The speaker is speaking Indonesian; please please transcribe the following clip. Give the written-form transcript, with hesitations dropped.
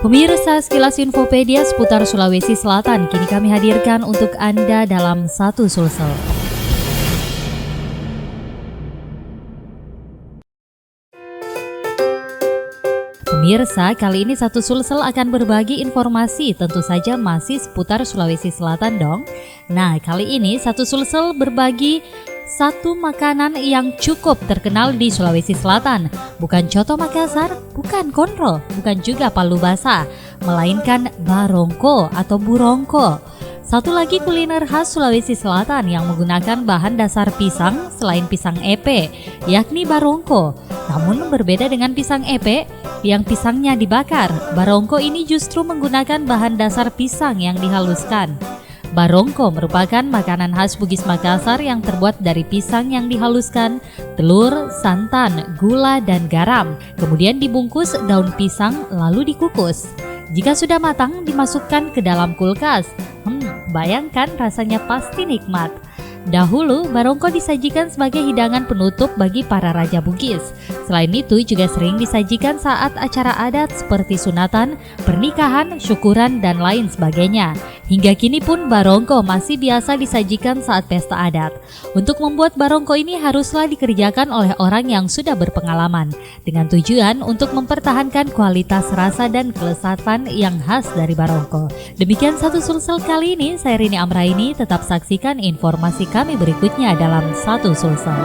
Pemirsa, sekilas Infopedia seputar Sulawesi Selatan kini kami hadirkan untuk Anda dalam satu sulsel. Pemirsa, kali ini satu sulsel akan berbagi informasi, tentu saja masih seputar Sulawesi Selatan dong. Nah, kali ini satu sulsel berbagi satu makanan yang cukup terkenal di Sulawesi Selatan. Bukan coto Makassar, bukan konro, bukan juga palu basah, melainkan barongko atau burongko. Satu lagi kuliner khas Sulawesi Selatan yang menggunakan bahan dasar pisang selain pisang epe, yakni barongko. Namun berbeda dengan pisang epe yang pisangnya dibakar, barongko ini justru menggunakan bahan dasar pisang yang dihaluskan. Barongko merupakan makanan khas Bugis Makassar yang terbuat dari pisang yang dihaluskan, telur, santan, gula, dan garam. Kemudian dibungkus daun pisang lalu dikukus. Jika sudah matang, dimasukkan ke dalam kulkas. Bayangkan rasanya pasti nikmat. Dahulu, barongko disajikan sebagai hidangan penutup bagi para raja Bugis. Selain itu, juga sering disajikan saat acara adat seperti sunatan, pernikahan, syukuran, dan lain sebagainya. Hingga kini pun barongko masih biasa disajikan saat pesta adat. Untuk membuat barongko ini haruslah dikerjakan oleh orang yang sudah berpengalaman, dengan tujuan untuk mempertahankan kualitas rasa dan kelezatan yang khas dari barongko. Demikian satu sulsel kali ini, saya Rini Amraini. Tetap saksikan informasi kami berikutnya dalam satu sulsel.